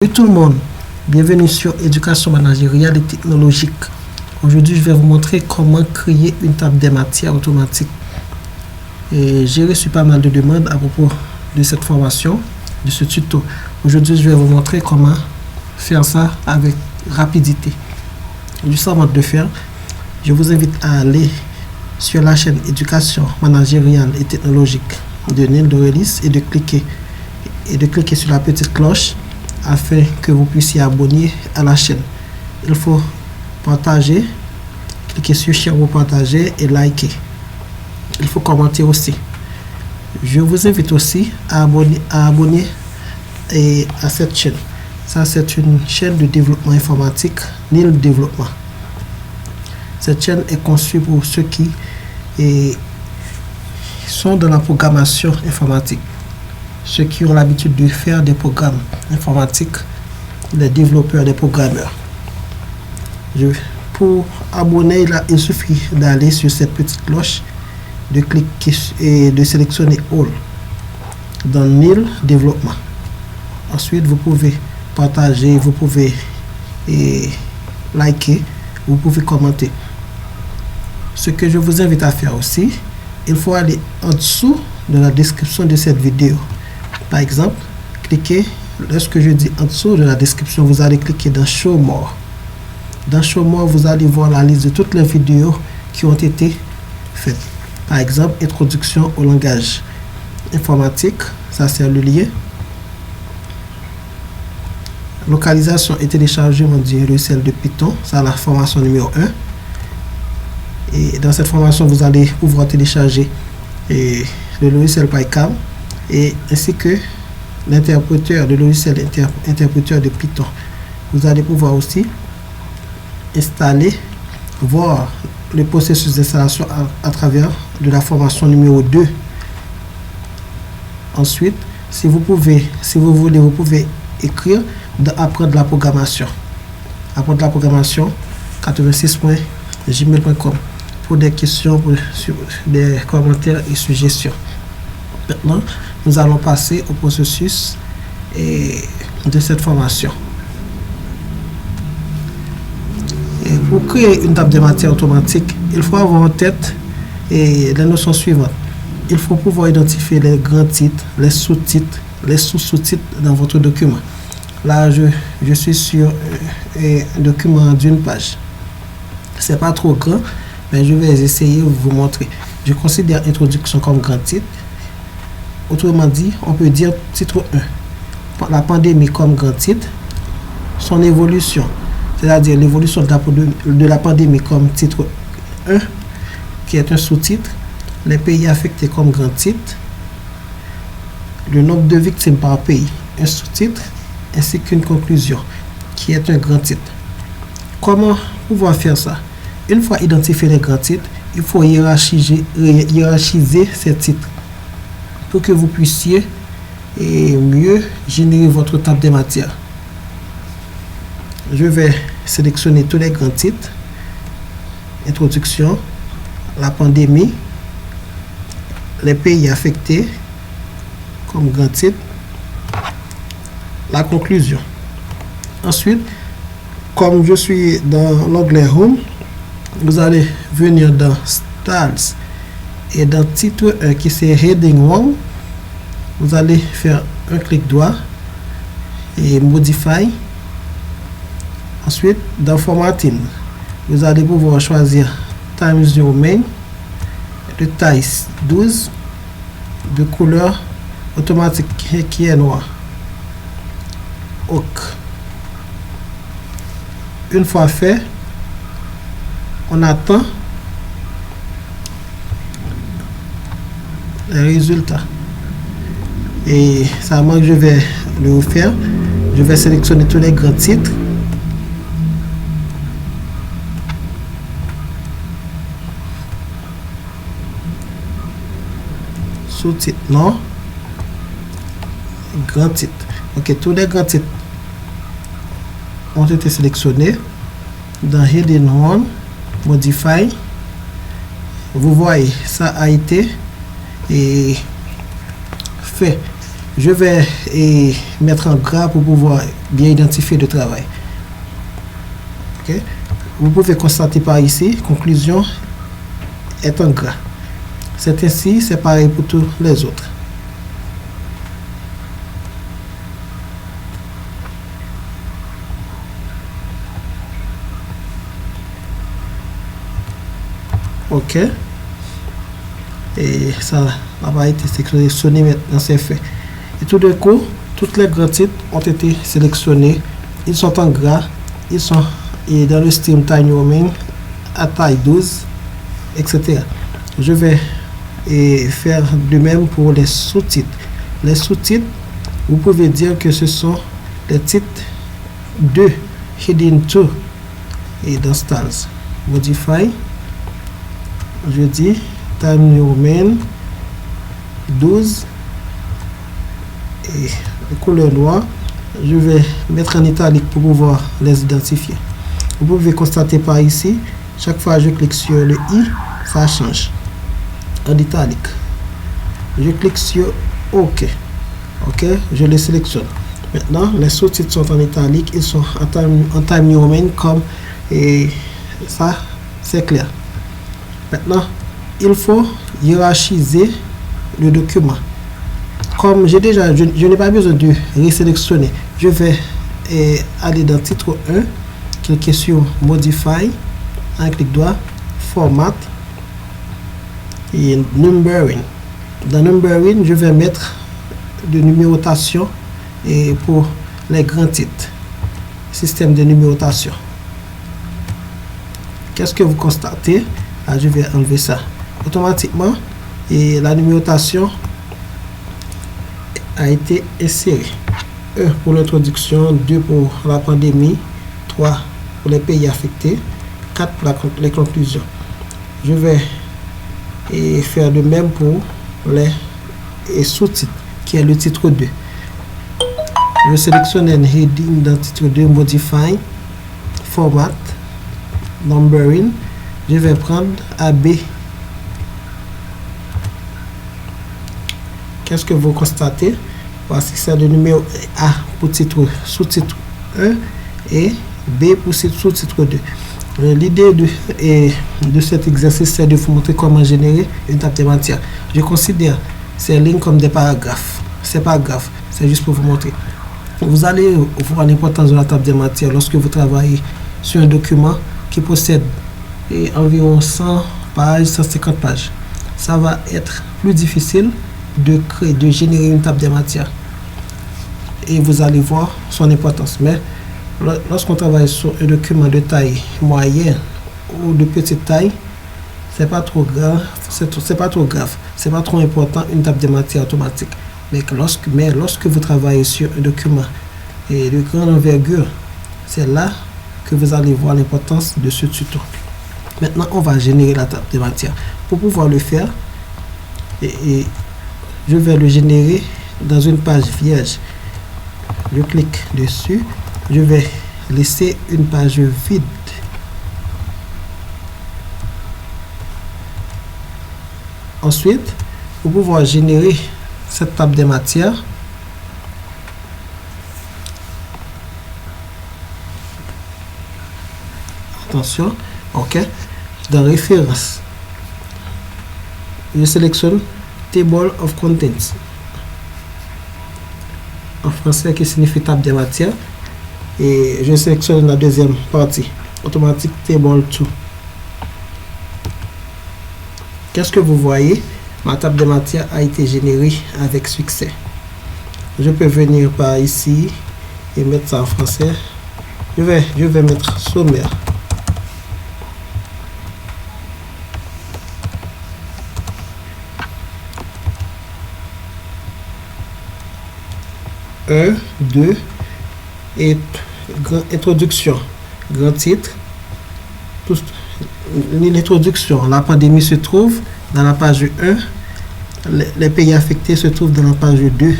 Salut tout le monde, bienvenue sur Éducation managériale et technologique. Aujourd'hui, je vais vous montrer comment créer une table des matières automatique. Et j'ai reçu pas mal de demandes à propos de cette formation, de ce tuto. Aujourd'hui, je vais vous montrer comment faire ça avec rapidité. Juste avant de le faire, je vous invite à aller sur la chaîne Éducation managériale et technologique de Neil Dorelis et de cliquer sur la petite cloche afin que vous puissiez abonner à la chaîne. Il faut partager, cliquer sur share ou partager et liker. Il faut commenter aussi. Je vous invite aussi à abonner à cette chaîne. Ça, c'est une chaîne de développement informatique, Neil Développement. Cette chaîne est conçue pour ceux qui sont dans la programmation informatique. Ceux qui ont l'habitude de faire des programmes informatiques, les développeurs, les programmeurs. Pour abonner, il suffit d'aller sur cette petite cloche, de cliquer et de sélectionner All dans Neil Développement. Ensuite, vous pouvez partager, vous pouvez liker, vous pouvez commenter. Ce que je vous invite à faire aussi, il faut aller en dessous de la description de cette vidéo. Par exemple, cliquez, lorsque je dis en dessous de la description, vous allez cliquer dans Show More. Dans Show More, vous allez voir la liste de toutes les vidéos qui ont été faites. Par exemple, introduction au langage informatique, ça c'est le lien. Localisation et téléchargement du logiciel de Python, ça la formation numéro 1. Et dans cette formation, vous allez pouvoir télécharger le logiciel PyCharm et ainsi que l'interpréteur, le logiciel interpréteur de Python. Vous allez pouvoir aussi installer, voir le processus d'installation à travers de la formation numéro 2. Ensuite, si vous voulez, vous pouvez écrire dans apprendre la programmation. Apprendre la programmation 86.gmail.com pour des questions, sur des commentaires et suggestions. Maintenant, nous allons passer au processus de cette formation. Et pour créer une table de matière automatique, il faut avoir en tête les notions suivantes. Il faut pouvoir identifier les grands titres, les sous-titres, les sous-sous-titres dans votre document. Là, je suis sur un document d'une page. C'est pas trop grand, mais je vais essayer de vous montrer. Je considère introduction comme grand titre. Autrement dit, on peut dire titre 1. La pandémie comme grand titre. Son évolution, c'est-à-dire l'évolution de la pandémie comme titre 1, qui est un sous-titre. Les pays affectés comme grand titre. Le nombre de victimes par pays, un sous-titre, ainsi qu'une conclusion, qui est un grand titre. Comment pouvoir faire ça? Une fois identifié les grands titres, il faut hiérarchiser ces titres pour que vous puissiez mieux générer votre table des matières. Je vais sélectionner tous les grands titres. Introduction, la pandémie, les pays affectés comme grand titre, la conclusion. Ensuite, comme je suis dans l'onglet Home, vous allez venir dans Styles et dans titre 1 qui c'est Heading 1, vous allez faire un clic droit et Modify. Ensuite, dans Formatting, vous allez pouvoir choisir Times New Main, de taille 12, de couleur automatique qui est noir. OK. Une fois fait, on attend les résultats. Et ça manque, je vais le faire. Je vais sélectionner tous les grands titres. Sous-titre, non. Grand titre. OK, tous les grands titres ont été sélectionnés. Dans Heading 1, Modify. Vous voyez, ça a été fait. Je vais mettre en gras pour pouvoir bien identifier le travail. Okay? Vous pouvez constater par ici, conclusion est en gras. C'est ainsi, c'est pareil pour tous les autres. OK. Et ça n'a pas été sélectionné, maintenant c'est fait. Et tout d'un coup, toutes les grands titres ont été sélectionnés. Ils sont en gras, ils sont dans le style Tiny Roman à taille 12, etc. Je vais faire de même pour les sous-titres. Les sous-titres, vous pouvez dire que ce sont les titres de Heading 2 et dans Styles. Modify, je dis Time New Roman 12 et les couleurs noires. Je vais mettre en italique pour pouvoir les identifier. Vous pouvez constater par ici, chaque fois que je clique sur le i, ça change en italique. Je clique sur OK. OK, je les sélectionne. Maintenant, les sous-titres sont en italique, ils sont en Time New Roman comme et ça, c'est clair. Maintenant, il faut hiérarchiser le document. Comme je n'ai pas besoin de resélectionner. Je vais aller dans titre 1, cliquer sur Modify, un clic droit, Format et Numbering. Dans Numbering, je vais mettre de numérotation et pour les grands titres. Système de numérotation. Qu'est-ce que vous constatez? Je vais enlever ça. Automatiquement, et la numérotation a été insérée. 1 pour l'introduction, 2 pour la pandémie, 3 pour les pays affectés, 4 pour les conclusions. Je vais faire de même pour les sous-titres, qui est le titre 2. Je sélectionne un heading dans le titre 2, Modify, Format, Numbering. Je vais prendre AB. Qu'est-ce que vous constatez? Voici c'est le numéro A pour titre sous-titre 1 et B pour sous-titre 2. L'idée de cet exercice, c'est de vous montrer comment générer une table de matière. Je considère ces lignes comme des paragraphes. C'est pas grave, c'est juste pour vous montrer. Vous allez voir l'importance de la table de matière lorsque vous travaillez sur un document qui possède environ 100 pages, 150 pages. Ça va être plus difficile de générer une table de matière. Et vous allez voir son importance. Mais lorsqu'on travaille sur un document de taille moyenne ou de petite taille, c'est pas trop grave, c'est pas trop important une table de matière automatique. Mais lorsque vous travaillez sur un document de grande envergure, c'est là que vous allez voir l'importance de ce tuto. Maintenant, on va générer la table de matière. Pour pouvoir le faire, je vais le générer dans une page vierge. Je clique dessus. Je vais laisser une page vide. Ensuite, pour pouvoir générer cette table de matière, attention, OK, dans référence, je sélectionne Table of Contents, en français qui signifie table de matière, et je sélectionne la deuxième partie, automatique Table 2. Qu'est-ce que vous voyez? Ma table de matière a été générée avec succès. Je peux venir par ici et mettre ça en français. Je vais mettre sommaire. Un, deux, et introduction, grand titre. L'introduction, la pandémie se trouve dans la page 1, les pays affectés se trouvent dans la page 2.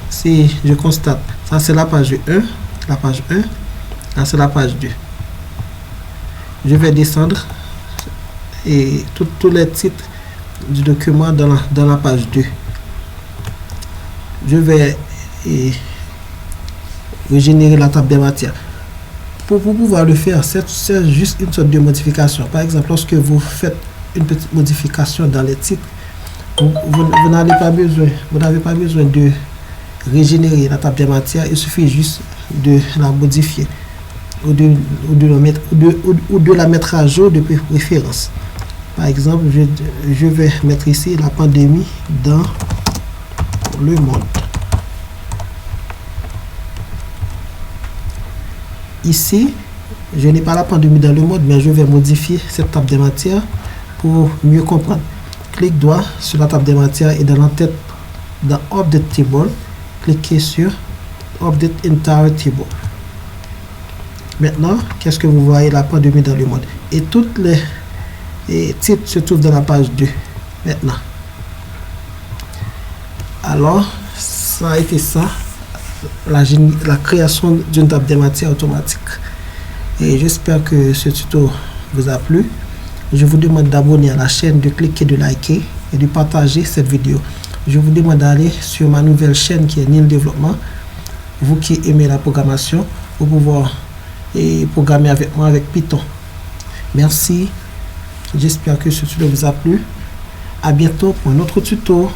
Si je constate, ça c'est la page 1, là c'est la page 2. Je vais descendre et tous les titres du document dans la page 2. je vais régénérer la table des matières. Pour pouvoir le faire, c'est juste une sorte de modification. Par exemple, lorsque vous faites une petite modification dans les titres, vous n'avez pas besoin de régénérer la table des matières. Il suffit juste de la modifier ou de la mettre à jour de préférence. Par exemple, je vais mettre ici la pandémie dans le monde. Ici, je n'ai pas la pandémie dans le monde, mais je vais modifier cette table des matières pour mieux comprendre. Clique droit sur la table des matières et dans l'entête, dans Update Table, cliquez sur Update Entire Table. Maintenant, qu'est-ce que vous voyez? La pandémie dans le monde. Et toutes les titres se trouvent dans la page 2. Maintenant. Alors, ça a été ça. La création d'une table des matières automatique. Et j'espère que ce tuto vous a plu. Je vous demande d'abonner à la chaîne, de cliquer, de liker et de partager cette vidéo. Je vous demande d'aller sur ma nouvelle chaîne qui est Nil Développement. Vous qui aimez la programmation, pour pouvoir programmer avec moi avec Python. Merci. J'espère que ce tuto vous a plu. À bientôt pour un autre tuto.